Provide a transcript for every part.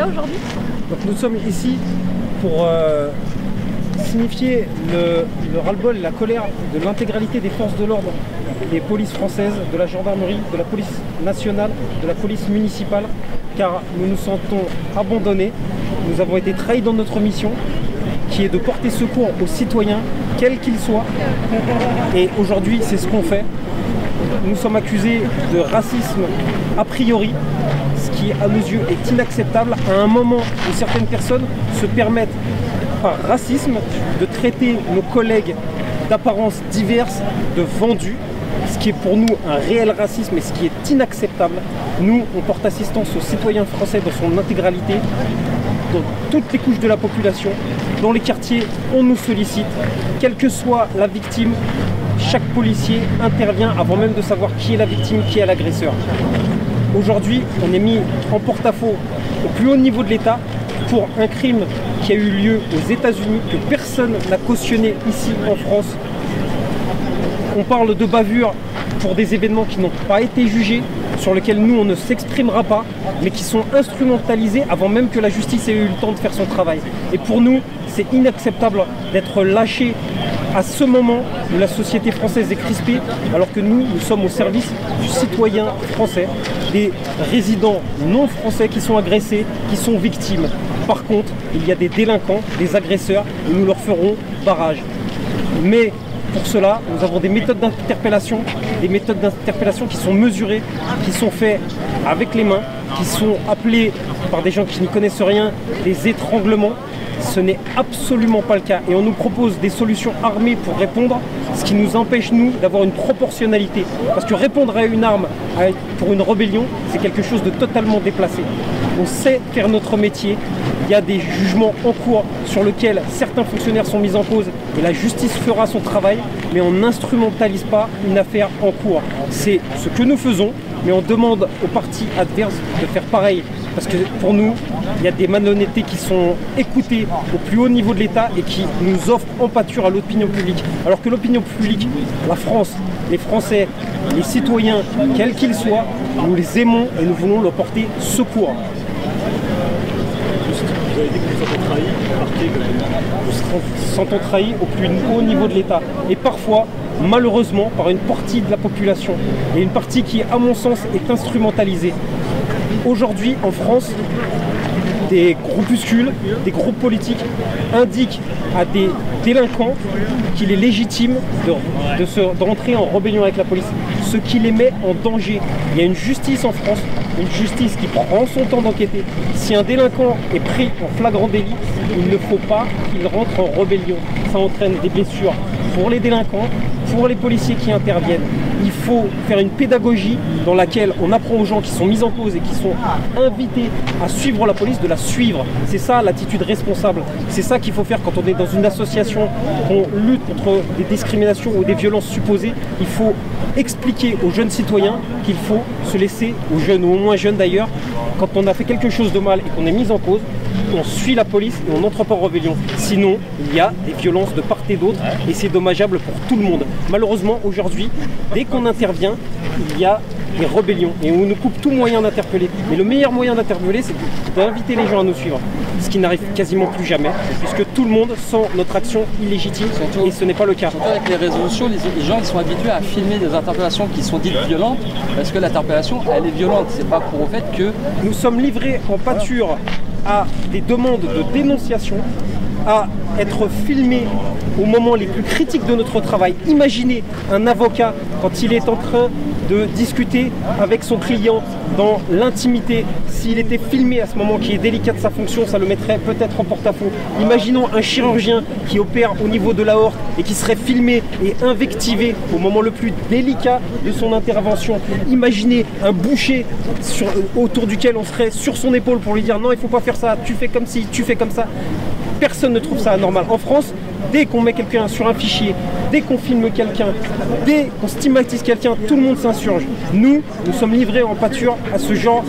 là aujourd'hui? Donc nous sommes ici pour signifier le ras-le-bol et la colère de l'intégralité des forces de l'ordre, des polices françaises, de la gendarmerie, de la police nationale, de la police municipale, car nous nous sentons abandonnés. Nous avons été trahis dans notre mission, qui est de porter secours aux citoyens, quels qu'ils soient. Et aujourd'hui, c'est ce qu'on fait. Nous sommes accusés de racisme a priori, ce qui à nos yeux est inacceptable à un moment où certaines personnes se permettent par racisme de traiter nos collègues d'apparence diverses de vendus, ce qui est pour nous un réel racisme et ce qui est inacceptable. Nous, on porte assistance aux citoyens français dans son intégralité, dans toutes les couches de la population. Dans les quartiers, on nous sollicite, quelle que soit la victime. Chaque policier intervient avant même de savoir qui est la victime, qui est l'agresseur. Aujourd'hui, on est mis en porte-à-faux au plus haut niveau de l'État pour un crime qui a eu lieu aux États-Unis, que personne n'a cautionné ici en France. On parle de bavure pour des événements qui n'ont pas été jugés, sur lesquels nous on ne s'exprimera pas, mais qui sont instrumentalisés avant même que la justice ait eu le temps de faire son travail. Et pour nous, c'est inacceptable d'être lâché à ce moment où la société française est crispée, alors que nous sommes au service du citoyen français, des résidents non français qui sont agressés, qui sont victimes. Par contre, il y a des délinquants, des agresseurs, et nous leur ferons barrage. Mais pour cela, nous avons des méthodes d'interpellation qui sont mesurées, qui sont faites avec les mains, qui sont appelées par des gens qui n'y connaissent rien, des étranglements. Ce n'est absolument pas le cas et on nous propose des solutions armées pour répondre, ce qui nous empêche nous d'avoir une proportionnalité. Parce que répondre à une arme pour une rébellion, c'est quelque chose de totalement déplacé. On sait faire notre métier, il y a des jugements en cours sur lesquels certains fonctionnaires sont mis en cause et la justice fera son travail, mais on n'instrumentalise pas une affaire en cours. C'est ce que nous faisons, mais on demande aux partis adverses de faire pareil. Parce que pour nous, il y a des malhonnêtetés qui sont écoutées au plus haut niveau de l'État et qui nous offrent en pâture à l'opinion publique. Alors que l'opinion publique, la France, les Français, les citoyens, quels qu'ils soient, nous les aimons et nous voulons leur porter secours. Vous avez dit que vous sentez trahi, Nous nous sentons trahis au plus haut niveau de l'État. Et parfois, malheureusement, par une partie de la population. Et une partie qui, à mon sens, est instrumentalisée. Aujourd'hui, en France, des groupuscules, des groupes politiques indiquent à des délinquants qu'il est légitime d'entrer en rébellion avec la police, ce qui les met en danger. Il y a une justice en France, une justice qui prend son temps d'enquêter. Si un délinquant est pris en flagrant délit, il ne faut pas qu'il rentre en rébellion. Ça entraîne des blessures pour les délinquants, pour les policiers qui interviennent. Il faut faire une pédagogie dans laquelle on apprend aux gens qui sont mis en cause et qui sont invités à suivre la police, de la suivre. C'est ça l'attitude responsable. C'est ça qu'il faut faire quand on est dans une association, qu'on lutte contre des discriminations ou des violences supposées. Il faut expliquer aux jeunes citoyens qu'il faut se laisser, aux jeunes ou aux moins jeunes d'ailleurs, quand on a fait quelque chose de mal et qu'on est mis en cause, on suit la police et on n'entre pas en rébellion. Sinon, il y a des violences de part et d'autre et c'est dommageable pour tout le monde. Malheureusement, aujourd'hui, dès qu'on intervient, il y a des rébellions et on nous coupe tout moyen d'interpeller. Mais le meilleur moyen d'interpeller, c'est d'inviter les gens à nous suivre. Ce qui n'arrive quasiment plus jamais, puisque tout le monde sent notre action illégitime et ce n'est pas le cas. Surtout avec les réseaux sociaux, les gens ils sont habitués à filmer des interpellations qui sont dites violentes, parce que l'interpellation, elle est violente. C'est pas pour au fait que... Nous sommes livrés en pâture à des demandes de dénonciation, à être filmés au moment les plus critiques de notre travail. Imaginez un avocat quand il est en train de discuter avec son client dans l'intimité. S'il était filmé à ce moment qui est délicat de sa fonction, ça le mettrait peut-être en porte-à-faux. Imaginons un chirurgien qui opère au niveau de l'aorte et qui serait filmé et invectivé au moment le plus délicat de son intervention. Imaginez un boucher autour duquel on serait sur son épaule pour lui dire non, il ne faut pas faire ça, tu fais comme ci, tu fais comme ça. Personne ne trouve ça anormal. En France, dès qu'on met quelqu'un sur un fichier, dès qu'on filme quelqu'un, dès qu'on stigmatise quelqu'un, tout le monde s'insurge. Nous sommes livrés en pâture à ce genre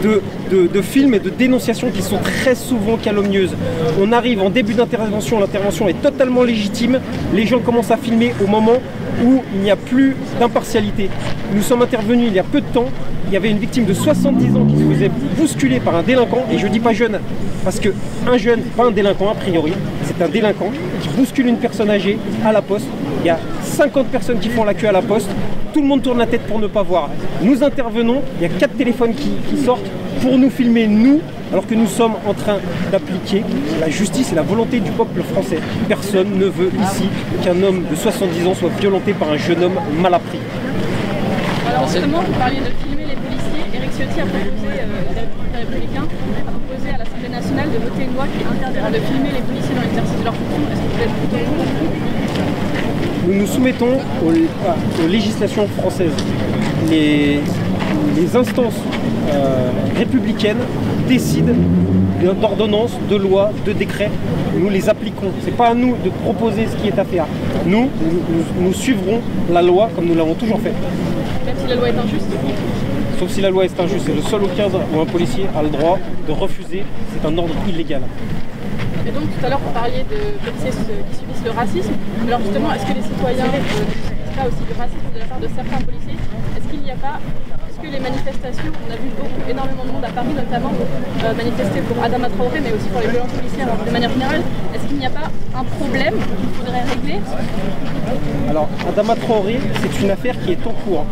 de films et de dénonciations qui sont très souvent calomnieuses. On arrive en début d'intervention, l'intervention est totalement légitime, les gens commencent à filmer au moment où il n'y a plus d'impartialité. Nous sommes intervenus il y a peu de temps. Il y avait une victime de 70 ans qui se faisait bousculer par un délinquant, et je dis pas jeune, parce qu'un jeune, pas un délinquant a priori, c'est un délinquant qui bouscule une personne âgée à la poste. Il y a 50 personnes qui font la queue à la poste, tout le monde tourne la tête pour ne pas voir. Nous intervenons, il y a 4 téléphones qui sortent pour nous filmer, nous, alors que nous sommes en train d'appliquer la justice et la volonté du peuple français. Personne ne veut ici qu'un homme de 70 ans soit violenté par un jeune homme mal appris. Alors justement, vous parliez de filmer les policiers. Éric Ciotti a proposé, les Républicains, a proposé à l'Assemblée nationale de voter une loi qui interdira de filmer les policiers dans l'exercice de leur fonction. Est-ce que vous êtes plutôt pour? Nous nous soumettons aux législations françaises. Les instances républicaines décident d'ordonnances, de lois, de décrets. Nous les appliquons. Ce n'est pas à nous de proposer ce qui est à faire. Nous suivrons la loi comme nous l'avons toujours fait. Même si la loi est injuste? Sauf si la loi est injuste. C'est le seul cadre où un policier a le droit de refuser. C'est un ordre illégal. Et donc tout à l'heure vous parliez de policiers qui subissent le racisme. Alors justement, est-ce que les citoyens subissent pas aussi du racisme de la part de certains policiers? Est-ce qu'il n'y a pas, est-ce que les manifestations, on a vu énormément de monde à Paris notamment manifester pour Adama Traoré, mais aussi pour les violences policières de manière générale, est-ce qu'il n'y a pas un problème qu'il faudrait régler? Alors Adama Traoré, c'est une affaire qui est en cours.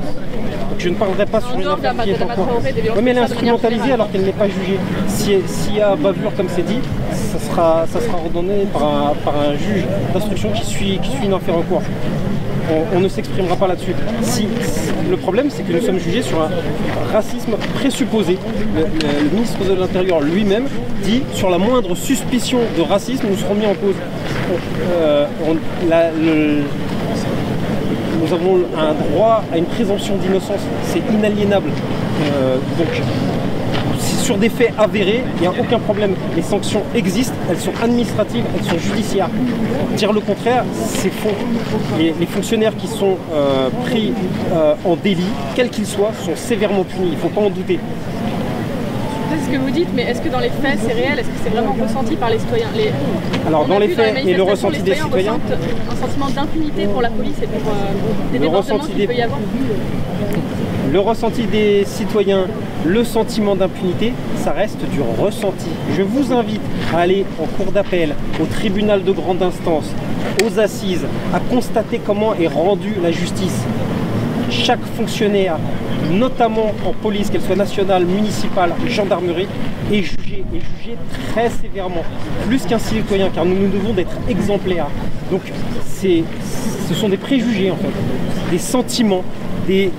Donc je ne parlerai pas sur une affaire qui est en cours. Oui, mais elle est instrumentalisée alors qu'elle n'est pas jugée. S'il y a bavure comme c'est dit, ça sera redonné par un juge d'instruction qui suit une affaire en cours. On ne s'exprimera pas là-dessus. Le problème, c'est que nous sommes jugés sur un racisme présupposé. Le ministre de l'Intérieur lui-même dit sur la moindre suspicion de racisme, nous serons mis en cause. Nous avons un droit à une présomption d'innocence, c'est inaliénable. Donc, sur des faits avérés, il n'y a aucun problème. Les sanctions existent, elles sont administratives, elles sont judiciaires. Dire le contraire, c'est faux. Les fonctionnaires qui sont pris en délit, quel qu'il soit, sont sévèrement punis, il ne faut pas en douter. C'est ce que vous dites, mais est-ce que dans les faits c'est réel? Est-ce que c'est vraiment ressenti par les citoyens? Alors dans les faits et le ressenti des citoyens, un sentiment d'impunité pour la police et pour des débordements qu'il peut y avoir. Le ressenti des citoyens, le sentiment d'impunité, ça reste du ressenti. Je vous invite à aller en cour d'appel, au tribunal de grande instance, aux assises, à constater comment est rendue la justice. Chaque fonctionnaire, notamment en police, qu'elle soit nationale, municipale, gendarmerie, est jugé très sévèrement, plus qu'un citoyen, car nous devons d'être exemplaires. Donc ce sont des préjugés en fait, des sentiments, des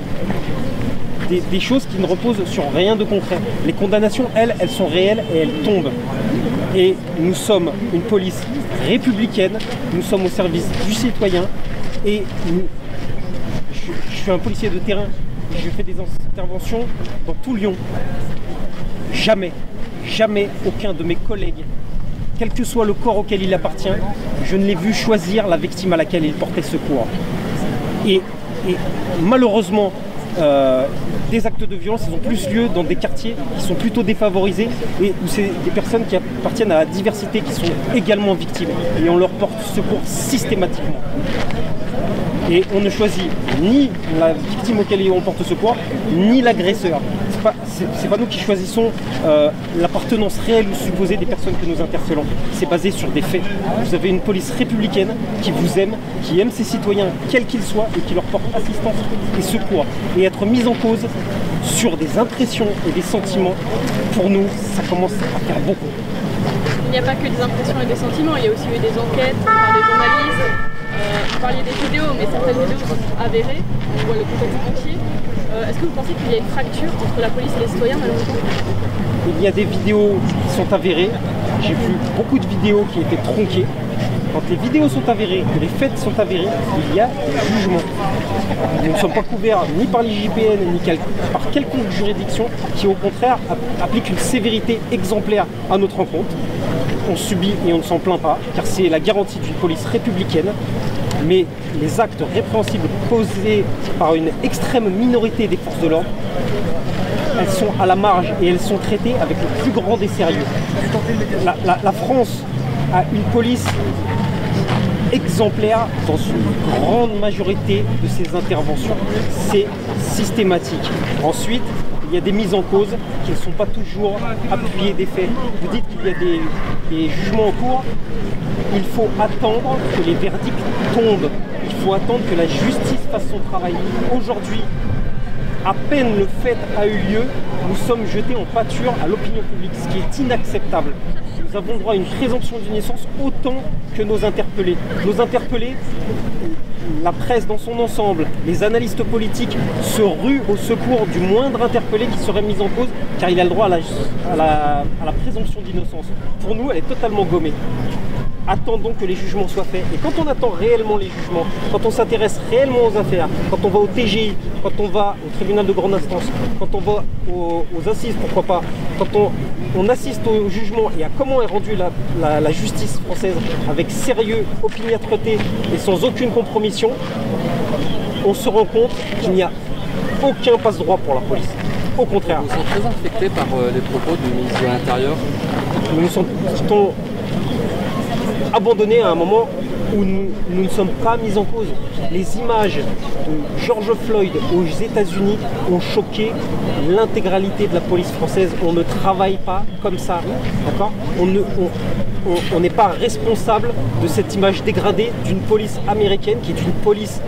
choses qui ne reposent sur rien de concret. Les condamnations, elles sont réelles et elles tombent. Et nous sommes une police républicaine, nous sommes au service du citoyen et je suis un policier de terrain. Je fais des interventions dans tout Lyon. Jamais aucun de mes collègues, quel que soit le corps auquel il appartient, je ne l'ai vu choisir la victime à laquelle il portait secours. Et malheureusement, des actes de violence, ils ont plus lieu dans des quartiers qui sont plutôt défavorisés et où c'est des personnes qui appartiennent à la diversité qui sont également victimes. Et on leur porte secours systématiquement. Et on ne choisit ni la victime auquel on porte secours, ni l'agresseur. C'est pas nous qui choisissons l'appartenance réelle ou supposée des personnes que nous interpellons. C'est basé sur des faits. Vous avez une police républicaine qui vous aime, qui aime ses citoyens, quels qu'ils soient, et qui leur porte assistance et secours. Et être mise en cause sur des impressions et des sentiments, pour nous, ça commence à faire beaucoup. Il n'y a pas que des impressions et des sentiments, il y a aussi eu des enquêtes par des journalistes. Vous parliez des vidéos, mais certaines vidéos sont avérées, on voit le contexte entier. Est-ce que vous pensez qu'il y a une fracture entre la police et les citoyens malheureusement? Il y a des vidéos qui sont avérées. J'ai vu beaucoup de vidéos qui étaient tronquées. Quand les vidéos sont avérées, que les faits sont avérés, il y a des jugements. Nous ne sommes pas couverts ni par l'IGPN ni par quelconque juridiction qui au contraire applique une sévérité exemplaire à notre rencontre. On subit et on ne s'en plaint pas, car c'est la garantie d'une police républicaine. Mais les actes répréhensibles posés par une extrême minorité des forces de l'ordre, elles sont à la marge et elles sont traitées avec le plus grand des sérieux. La France a une police exemplaire dans une grande majorité de ses interventions. C'est systématique. Ensuite, il y a des mises en cause qui ne sont pas toujours appuyées des faits. Vous dites qu'il y a des jugements en cours. Il faut attendre que les verdicts tombent. Il faut attendre que la justice fasse son travail. Aujourd'hui, à peine le fait a eu lieu, nous sommes jetés en pâture à l'opinion publique, ce qui est inacceptable. Nous avons droit à une présomption d'innocence autant que nos interpellés. Nos interpellés, la presse dans son ensemble, les analystes politiques se ruent au secours du moindre interpellé qui serait mis en cause, car il a le droit à la présomption d'innocence. Pour nous, elle est totalement gommée. Attendons que les jugements soient faits. Et quand on attend réellement les jugements, quand on s'intéresse réellement aux affaires, quand on va au TGI, quand on va au tribunal de grande instance, quand on va aux assises, pourquoi pas, quand on assiste au jugement et à comment est rendue la justice française avec sérieux, opiniâtreté et sans aucune compromission, on se rend compte qu'il n'y a aucun passe-droit pour la police. Au contraire. Vous êtes très affecté par les propos du ministre de l'Intérieur. Nous nous sentons abandonnés à un moment où nous ne sommes pas mis en cause. Les images de George Floyd aux États-Unis ont choqué l'intégralité de la police française. On ne travaille pas comme ça, d'accord ? On n'est pas responsable de cette image dégradée d'une police américaine qui est une police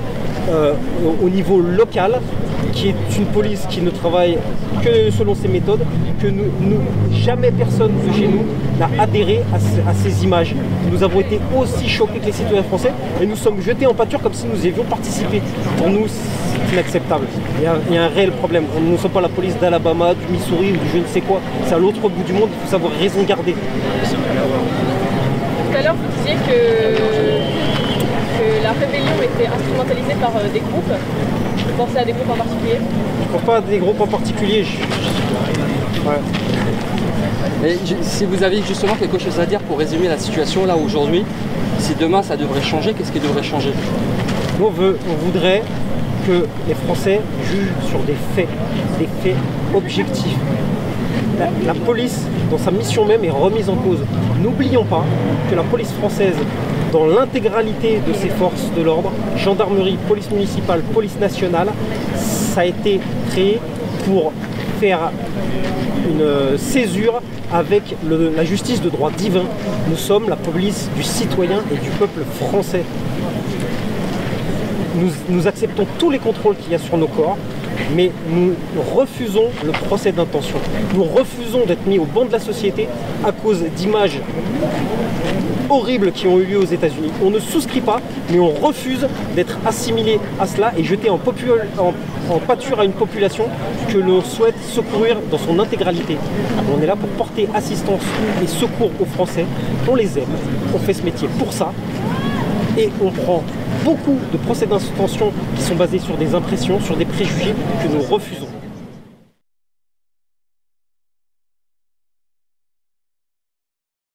au niveau local, qui est une police qui ne travaille que selon ses méthodes, que jamais personne de chez nous n'a adhéré à ces images. Nous avons été aussi choqués que les citoyens français et nous sommes jetés en pâture comme si nous y avions participé. Pour nous, c'est inacceptable. Il y a un réel problème. Nous ne sommes pas la police d'Alabama, du Missouri ou du je ne sais quoi. C'est à l'autre bout du monde, il faut savoir raison garder. Tout à l'heure, vous disiez que la rébellion était instrumentalisée par des groupes. Vous pensez à des groupes en particulier? Je ne pense pas à des groupes en particulier. Ouais. Et si vous avez justement quelque chose à dire pour résumer la situation là aujourd'hui, si demain ça devrait changer, qu'est-ce qui devrait changer? Nous, on voudrait que les Français jugent sur des faits objectifs. La police, dans sa mission même, est remise en cause. N'oublions pas que la police française, dans l'intégralité de ses forces de l'ordre, gendarmerie, police municipale, police nationale, ça a été créé pour faire une césure avec la justice de droit divin. Nous sommes la police du citoyen et du peuple français. Nous acceptons tous les contrôles qu'il y a sur nos corps, mais nous refusons le procès d'intention. Nous refusons d'être mis au banc de la société à cause d'images horribles qui ont eu lieu aux États-Unis. On ne souscrit pas, mais on refuse d'être assimilé à cela et jeté en pâture à une population que l'on souhaite secourir dans son intégralité. On est là pour porter assistance et secours aux Français. On les aime, on fait ce métier pour ça. Et on prend beaucoup de procès d'intention qui sont basés sur des impressions, sur des préjugés que nous refusons.